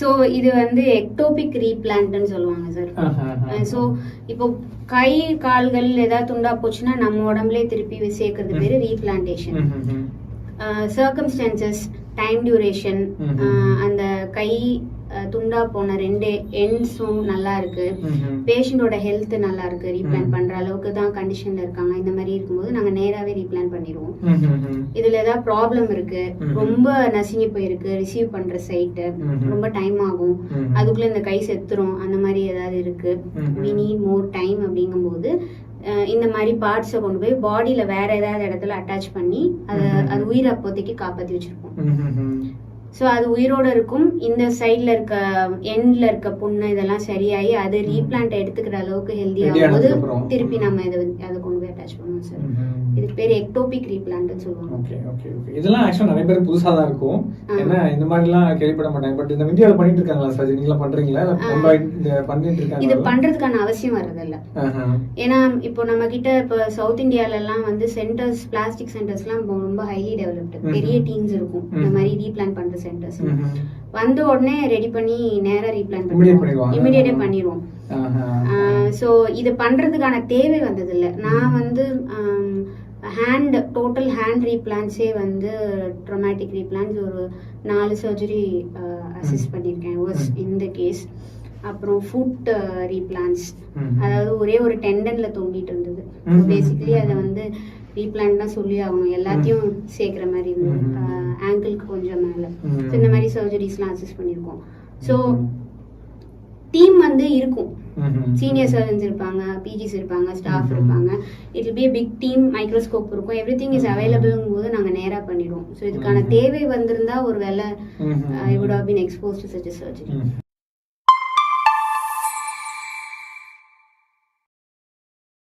So இது வந்து ectopic ரீபிளான்ட்னு சொல்லுவாங்க சார். ஸோ இப்போ கை கால்கள் ஏதாவது துண்டா போச்சுன்னா நம்ம உடம்புலே திருப்பி சேர்க்கறது பேரு ரீபிளான்டேஷன். சர்க்கம்ஸ்டான்சஸ், டைம் டியூரேஷன், அந்த கை துண்டா போன 2 எண்ட்ஸும் நல்லா இருக்கு, பேஷண்டோட ஹெல்த் நல்லா இருக்கு, ரீபிளான் பண்ற அளவுக்கு தான் கண்டிஷன்ல இருக்காங்க, இந்த மாதிரி இருக்கும்போது நாங்க நேராவே ரீபிளான் பண்ணிடுவோம். இதுல ஏதாவது ப்ராப்ளம் இருக்கு, ரொம்ப நசுங்கி போயிருக்கு ரிசீவ் பண்ற சைட்டு, ரொம்ப டைம் ஆகும், அதுக்குள்ள இந்த கை செத்துரும், அந்த மாதிரி ஏதாவது இருக்கு, we need more time அப்படிங்கும்போது இந்த மாதிரி பார்ட்ஸை கொண்டு போய் பாடியில வேற ஏதாவது இடத்துல அட்டாச் பண்ணி அது உயிர் அப்போதைக்கு காப்பாத்தி வச்சிருக்கோம். ஸோ அது உயிரோட இருக்கும். இந்த சைட்ல இருக்க எண்ட்ல இருக்க புண்ணு இதெல்லாம் சரியாயி அது ரீபிளான்ட் எடுத்துக்கிற அளவுக்கு ஹெல்தியாகும் போது திருப்பி நம்ம அதை கொண்டு போய் அட்டாச் பண்ணுவோம் சார். இதுக்கு பேர் எக்டோபிக் ரீபிளான்ட்னு சொல்லுவாங்க. Okay okay okay. இதெல்லாம் ஆக்சுவலா நிறைய பேர் புதுசா தான் இருக்கும், ஏன்னா இந்த மாதிரிலாம் கேள்விப்பட மாட்டாங்க. பட் இந்த இந்தியாவில் பண்ணிட்டு இருக்காங்களா சார்? நீங்களா பண்றீங்களா? பண்ணிட்டு இருக்காங்க. இது பண்றதுக்கான அவசியம் வர்றதில்ல. ஏன்னா இப்போ நம்ம கிட்ட இப்போ சவுத் இந்தியால எல்லாம் வந்து சென்டர்ஸ், பிளாஸ்டிக் சென்டர்ஸ் எல்லாம் ரொம்ப ஹைலி டெவலப்டு, பெரிய டீம்ஸ் இருக்கும் இந்த மாதிரி ரீபிளான் பண்ற சென்டர்ஸ். வந்த உடனே ரெடி பண்ணி நேரா ரீபிளான் பண்ணிடுவோம், இமிடியேட்டா பண்ணிடுவோம். ஸோ இது பண்றதுக்கான தேவை வந்தது இல்லை. நான் வந்து டோட்டல் ஹேண்ட் ரீபிளான்ஸே வந்து ட்ரோமேட்டிக் ரீபிளான்ஸ் ஒரு 4 சர்ஜரி அசிஸ்ட் பண்ணியிருக்கேன் இந்த கேஸ். அப்புறம் ஃபுட் ரீபிளான்ஸ், அதாவது ஒரே ஒரு டெண்டன்ல தொங்கிட்டு இருந்தது, பேசிக்கலி அதை வந்து ரீபிளான் தான் சொல்லி ஆகணும், எல்லாத்தையும் சேர்க்கிற மாதிரி இருந்தது, ஆங்கிளுக்கு கொஞ்சம் மேல. இந்த மாதிரி சர்ஜரிஸ்லாம் அசிஸ்ட் பண்ணியிருக்கோம். ஸோ டீம் வந்து இருக்கும், சீனியர் சர்ஜன்ஸ் இருப்பாங்க, பிஜிஸ் இருப்பாங்க, ஸ்டாஃப் இருப்பாங்க. It will be a big team, microscope இருக்கும், எவ்ரிதிங் இஸ் அவைலபிள்ங்கும் போது நாங்க நேரா பண்ணிடுவோம். ஸோ இதுக்கான தேவை வந்திருந்தா ஒரு வேலை I would have been exposed to such a surgery.